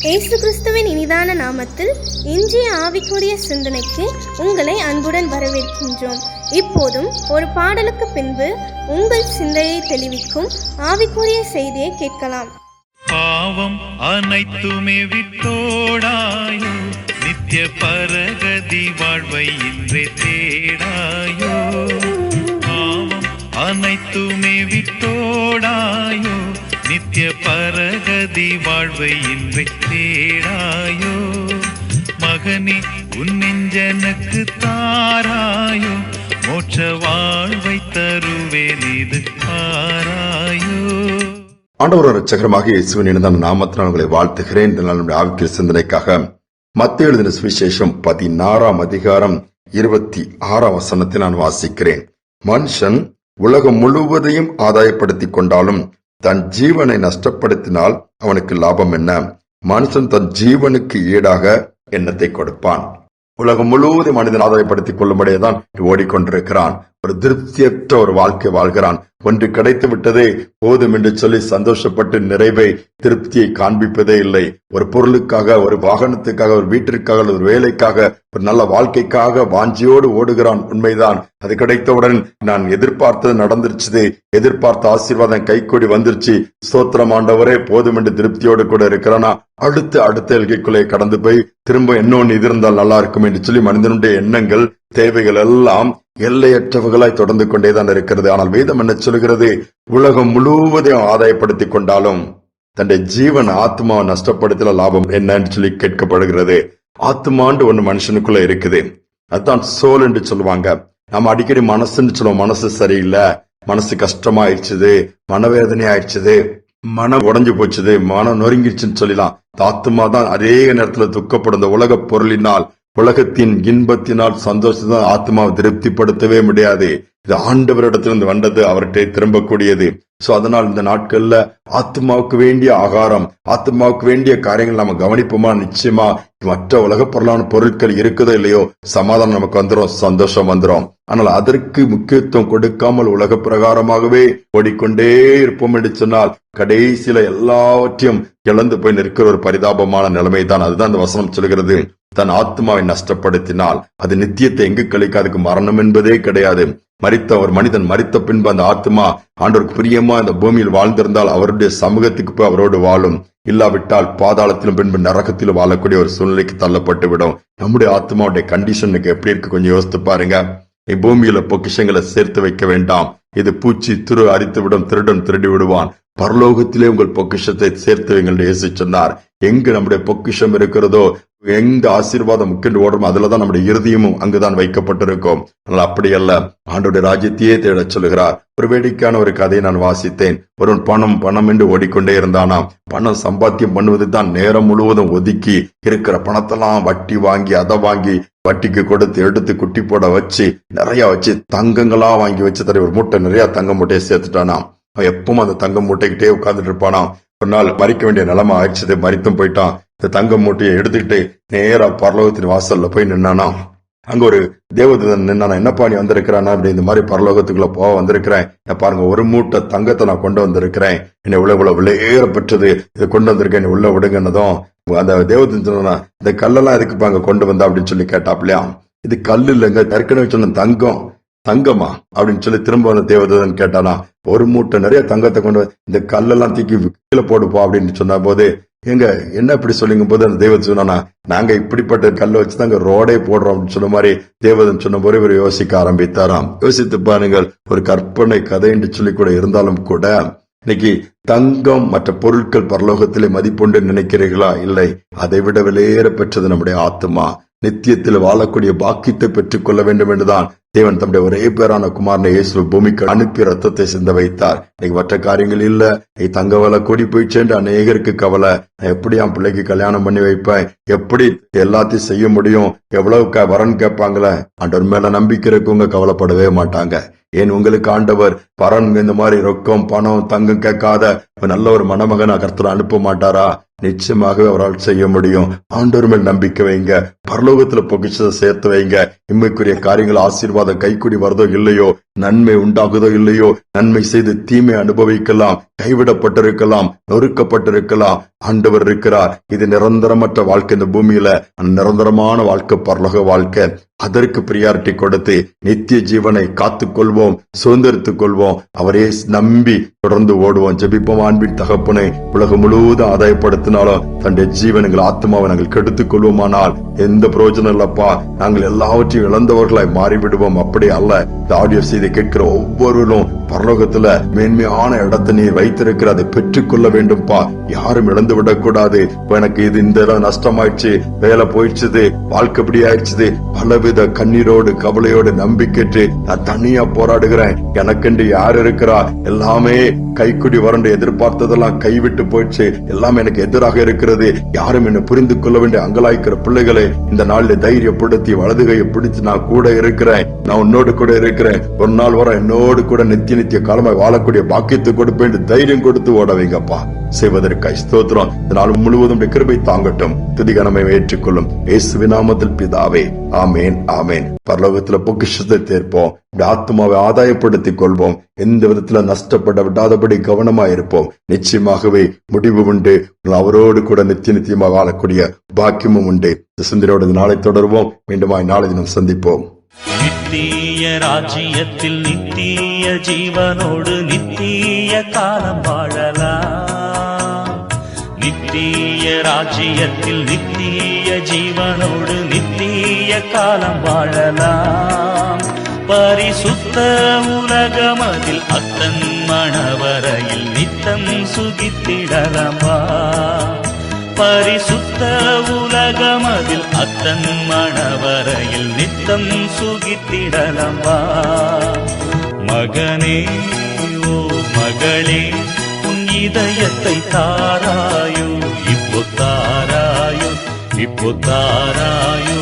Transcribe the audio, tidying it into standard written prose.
இயேசு கிறிஸ்துவின் இனிதான நாமத்தில் இன்றைய ஆவிக்குரிய சிந்தனைக்கு உங்களை அன்புடன் வரவேற்கின்றோம். இப்போதும் ஒரு பாடலுக்கு பின்பு உங்கள் சிந்தையை தெளிவிக்கும் ஆவிக்குரிய செய்தியை கேட்கலாம். பாவம் அனைத்துமே விட்டோடாயோ, நித்திய பரகதி வாழ்வை இன்றே தேடாயோ. பாவம் அனைத்துமே விட்டோடாயோ, நித்திய பரகதி வாழ்வை இன்றே தேடாயோ. மகனே உன் நெஞ்சனுக்கு தாராயோ, மோட்ச வாழ்வை தருவேன் இது பாராயோ. ஆண்டவர் இரட்சகரமாக இயேசுவின் இனிதான நாமத்தினால் உங்களை வாழ்த்துகிறேன். நம்முடைய ஆவிக்குரிய சிந்தனைக்காக மத்தேயு எழுதின சுவிசேஷம் 16ஆம் அதிகாரம் 26ஆம் வசனத்தை நான் வாசிக்கிறேன். மனுஷன் உலகம் முழுவதையும் ஆதாயப்படுத்திக் கொண்டாலும் தன் ஜீவனை நஷ்டப்படுத்தினால் அவனுக்கு லாபம் என்ன? மனுஷன் தன் ஜீவனுக்கு ஈடாக எண்ணத்தை கொடுப்பான். உலகம் முழுவதும் மனிதன் ஆதாயப்படுத்திக் கொள்ளும்படியேதான் ஓடிக்கொண்டிருக்கிறான். ஒரு திருப்தியற்ற ஒரு வாழ்க்கை வாழ்கிறான். ஒன்று கிடைத்து விட்டதே போதும் என்று சொல்லி சந்தோஷப்பட்டு நிறைவை திருப்தியை காண்பிப்பதே இல்லை. ஒரு பொருளுக்காக, ஒரு வாகனத்துக்காக, ஒரு வீட்டிற்காக, ஒரு வேலைக்காக, ஒரு நல்ல வாழ்க்கைக்காக வாஞ்சியோடு ஓடுகிறான். உண்மைதான், அது கிடைத்தவுடன் நான் எதிர்பார்த்தது நடந்துருச்சு, எதிர்பார்த்த ஆசீர்வாதம் கைக்கூடி வந்துருச்சு, ஸ்தோத்திரம் ஆண்டவரே போதும் என்று திருப்தியோடு கூட இருக்கிறானா, அடுத்த எல்கைக்குள்ளே கடந்து போய் திரும்ப இன்னொன்னு இது இருந்தால் நல்லா இருக்கும் என்று சொல்லி மனிதனுடைய எண்ணங்கள், தேவைகள் எல்லாம் எல்லையற்றவர்களாய் தொடர்ந்து கொண்டேதான் இருக்கிறது. ஆனால் வேதம் என்ன சொல்கிறது? உலகம் முழுவதையும் ஆதாயப்படுத்திக் கொண்டாலும் தன்னுடைய ஜீவன் ஆத்மாவை நஷ்டப்படுத்தல லாபம் என்னன்னு சொல்லி கேட்கப்படுகிறது. ஆத்மாண்டு ஒண்ணு மனுஷனுக்குள்ள இருக்குது, அதுதான் சோல் என்று சொல்லுவாங்க. நம்ம அடிக்கடி மனசுன்னு சொல்லுவோம். மனசு சரியில்லை, மனசு கஷ்டமாயிடுச்சுது, மனவேதனை ஆயிடுச்சுது, மனம் உடைஞ்சு போச்சுது, மனம் நொறுங்கிடுச்சுன்னு சொல்லலாம். ஆத்மா தான் அதே நேரத்துல துக்கப்படும். இந்த உலக பொருளினால், உலகத்தின் இன்பத்தினால் சந்தோஷத்தை ஆத்மாவை திருப்திப்படுத்தவே முடியாது. இது ஆண்டவரிடத்திலிருந்து வந்தது, அவர்கிட்ட திரும்பக்கூடியது. சோ அதனால் இந்த நாட்கள்ல ஆத்மாவுக்கு வேண்டிய ஆகாரம், ஆத்மாவுக்கு வேண்டிய காரியங்கள் நம்ம கவனிப்போமா? நிச்சயமா மற்ற உலக பொருளான பொருட்கள் இருக்குதோ இல்லையோ, சமாதானம் நமக்கு வந்துடும், சந்தோஷம் வந்துடும். ஆனால் அதற்கு முக்கியத்துவம் கொடுக்காமல் உலக பிரகாரமாகவே ஓடிக்கொண்டே இருப்போம் என்று சொன்னால் கடைசியில எல்லாவற்றையும் இழந்து போய் நிற்கிற ஒரு பரிதாபமான நிலைமை தான். அதுதான் இந்த வசனம் சொல்கிறது. தன் ஆத்மாவை நஷ்டப்படுத்தினால் அது நித்தியத்தை எங்கு கழிக்க, அதுக்கு மரணம் என்பதே கிடையாது. மரித்த ஒரு மனிதன் மரித்த பின்பு அந்த ஆத்மா ஆண்டவருக்கு பிரியமா இந்த பூமியில் வாழ்ந்திருந்தால் அவருடைய சமூகத்துக்கு போய் அவரோடு வாழும். இல்லாவிட்டால் பாதாளத்திலும் பின்பு நரகத்திலும் வாழக்கூடிய ஒரு சூழ்நிலைக்கு தள்ளப்பட்டு விடும். நம்முடைய ஆத்மாவுடைய கண்டிஷனுக்கு எப்படி இருக்கு கொஞ்சம் யோசித்து பாருங்க. பூமியில பொக்கிஷங்களை சேர்த்து வைக்க வேண்டாம், இது பூச்சி துரு அரித்து விடும், திருடன் திருடி விடுவான். பரலோகத்திலே உங்கள் பொக்கிஷத்தை சேர்த்து வைங்கள் இயேசு சொன்னார். எங்கு நம்முடைய பொக்கிஷம் இருக்கிறதோ, எங்க ஆசீர்வாதம் முக்கிய ஓடுறோம், அதுலதான் நம்முடைய இறுதியமும் அங்குதான் வைக்கப்பட்டிருக்கும். ஆனால் அப்படி அல்ல, ஆண்டோடைய ராஜ்யத்தையே தேட சொல்லுகிறார். ஒரு வேடிக்கையான ஒரு கதையை நான் வாசித்தேன். ஒருவன் பணம் என்று ஓடிக்கொண்டே இருந்தானாம். பணம் சம்பாத்தியம் பண்ணுவது தான் நேரம் முழுவதும் ஒதுக்கி இருக்கிற பணத்தெல்லாம் வட்டி வாங்கி, அதை வாங்கி வட்டிக்கு கொடுத்து எடுத்து குட்டி போட வச்சு நிறைய வச்சு தங்கங்களா வாங்கி வச்சு தர ஒரு மூட்டை நிறைய தங்க மூட்டையை சேர்த்துட்டானாம். அவன் எப்பவும் அந்த தங்க மூட்டைக்கிட்டே உட்கார்ந்துட்டு இருப்பானாம். ஒரு நாள் மறிக்க வேண்டிய நிலைமை ஆயிடுச்சு, மறித்தும் போயிட்டான். இந்த தங்க மூட்டையை எடுத்துக்கிட்டு நேரா பரலோகத்தின் வாசல்ல போய் நின்னானா. அங்க ஒரு தேவதூதன் நின்னானா. என்னப்பா நீ வந்திருக்கிறானா? அப்படி இந்த மாதிரி பரலோகத்துக்குள்ள போக வந்திருக்கிறேன், பாருங்க ஒரு மூட்டை தங்கத்தை நான் கொண்டு வந்திருக்கிறேன், என்னை இவ்வளவு விலையேற பெற்றது, இதை கொண்டு வந்திருக்கேன், நீ உள்ள விடுங்கன்னதும் அந்த தேவதூதன் சொன்னா, இந்த கல்லெல்லாம் எதுக்கு அங்க கொண்டு வந்தா அப்படின்னு சொல்லி கேட்டாப்லையா. இது கல்லு இல்லைங்க, ஏற்கனவே சொன்ன தங்கம். தங்கமா அப்படின்னு சொல்லி திரும்ப அந்த தேவதூதன் கேட்டானா. ஒரு மூட்டை நிறைய தங்கத்தை கொண்டு இந்த கல்லெல்லாம் தூக்கி கீழே போடுப்பா அப்படின்னு சொன்ன போது, எங்க என்ன இப்படி சொல்லிங்க போது அந்த தேவதூதன் சொன்னா, நாங்க இப்படிப்பட்ட கல்லை வச்சுதாங்க ரோடே போடுறோம் அப்படின்னு சொன்ன மாதிரி தேவதன் சொன்ன போது இவர் யோசிக்க ஆரம்பித்தாராம். யோசித்து பாருங்கள், ஒரு கற்பனை கதை என்று சொல்லி கூட இருந்தாலும் கூட இன்னைக்கு தங்கம் மற்ற பொருட்கள் பரலோகத்திலே மதிப்புண்டு நினைக்கிறீர்களா? இல்லை, அதை விட விலையேற பெற்றது நம்முடைய ஆத்மா. நித்தியத்தில் வாழக்கூடிய பாக்கியத்தை பெற்றுக் கொள்ள வேண்டும் என்றுதான் தேவன் தம்முடைய ஒரே பேரான குமாரனை இயேசு பூமிக்கு அனுப்பி ரத்தத்தை சிந்த வைத்தார். இன்னைக்கு மற்ற காரியங்கள் இல்ல, தங்க விலை கூடி போயிடுச்சு அநேகருக்கு கவலை. நான் எப்படி என் பிள்ளைக்கு கல்யாணம் பண்ணி வைப்பேன், எப்படி எல்லாத்தையும் செய்ய முடியும், எவ்வளவு வரன் கேட்பாங்களே. ஆண்டவர் மேல நம்பிக்கை இருக்கவங்க கவலைப்படவே மாட்டாங்க. ஏன் உங்களுக்கு ஆண்டவர் பரன் இந்த மாதிரி ரொக்கம் பணம் தங்கம் கேட்காத நல்ல ஒரு மணமகனை கர்த்தர் அனுப்ப மாட்டாரா? நிச்சயமாகவே அவரால் செய்ய முடியும். ஆண்டவர் மேல் நம்பிக்கை வைங்க. பரலோகத்துல பொக்கிஷத்தை சேர்த்து வைங்க. இம்மைக்குரிய காரியங்கள் ஆசீர்வாதம் கைக்குடி வருதோ இல்லையோ, நன்மை உண்டாகுதோ இல்லையோ, நன்மை செய்து தீமை அனுபவிக்கலாம், கைவிடப்பட்டிருக்கலாம், நொறுக்கப்பட்டிருக்கலாம். ஆண்டவர் இருக்கிறார். இது நிரந்தரமற்ற வாழ்க்கை. இந்த பூமியில நிரந்தரமான வாழ்க்கை பரலோக வாழ்க்கை. அதற்கு பிரியாரிட்டி கொடுத்து நித்திய ஜீவனை காத்துக் கொள்வோம், சுதந்திரித்துக் கொள்வோம். அவரே நம்பி தொடர்ந்து ஓடுவோம். ஜெபிப்போம். அன்பின் தகப்பனை, உலகம் முழுவதும் ஆதாயப்படுத்தினாலும் தன்னுடைய ஜீவன் எங்கள் ஆத்மாவை நாங்கள் கெடுத்துக் கொள்வோமானால் எந்த பிரயோஜனம் இல்லப்பா. நாங்கள் எல்லாவற்றையும் இழந்தவர்களாய் மாறிவிடுவோம். அப்படி அல்ல. இந்த ஆடியோ செய்தி கேட்கிற ஒவ்வொருவரும் பரலோகத்துல மேன்மையான இடத்தை நீ வைத்திருக்கிற, அதை பெற்றுக் கொள்ள வேண்டும்பா. யாரும் இழந்து விடக்கூடாது. எனக்கு இது இந்த இடம் நஷ்டமாயிடுச்சு, வேலை போயிடுச்சு, வாழ்க்கை இப்படி ஆயிடுச்சு, பலவித கண்ணீரோடு கவலையோடு நம்பிக்கைட்டு நான் தனியா போராடுகிறேன், எனக்கென்று யார் இருக்கிறா, எல்லாமே கைக்குடி வறண்டு எதிர்பார்த்ததெல்லாம் கைவிட்டு போயிடுச்சு, எல்லாமே எனக்கு எதிராக இருக்கிறது, யாரும் என்ன புரிந்து கொள்ள வேண்டிய அங்கலாய்க்கிற பிள்ளைகளை இந்த நாளில் தைரியப்படுத்தி வலதுகையை பிடிச்சு நான் கூட இருக்கிறேன், நான் உன்னோடு கூட இருக்கிறேன், ஒரு நாள் வர என்னோடு கூட நித்திய காலமாய் வாழக்கூடிய பாக்கியத்தை கொடுப்பேன், தைரியம் கொடுத்து ஓட வைங்கப்பா. செய்வதற்காய் ஸ்தோத்திரம். இந்த நாள் முழுவதும் கிருபை தாங்கட்டும். துதிகனமை ஏற்றுக்கொள்ளும் இயேசுவின் நாமத்தில் பிதாவே, ஆமேன் ஆமேன். பரலோகத்துல பொக்கிஷத்தை தேர்ப்போம். ஆத்மாவை ஆதாயப்படுத்திக் கொள்வோம். எந்த விதத்துல நஷ்டப்பட விடாதபடி கவனமா இருப்போம். நிச்சயமாகவே முடிவு உண்டு. அவரோடு கூட நித்தியமாக வாழக்கூடிய பாக்கியமும் உண்டு. சிந்தனையோடு நாளை தொடர்வோம். மீண்டுமாய் நாளை தினம் சந்திப்போம். நித்திய ராஜ்யத்தில் நித்திய ஜீவனோடு நித்திய காலம் வாழலாம். நித்திய ராஜ்யத்தில் நித்திய ஜீவனோடு நித்திய காலம் வாழலாம். பரிசுத்த உலகமதில் அத்தன் மணவரையில் நித்தம் சுகித்திடலமா. பரிசுத்த உலகமதில் அத்தன் மணவரையில் நித்தம் சுகித்திடலம்பா. மகனே ஓ மகளே, உன் இதயத்தை தாராயோ, இப்போ தாராயோ, இப்போ தாராயோ.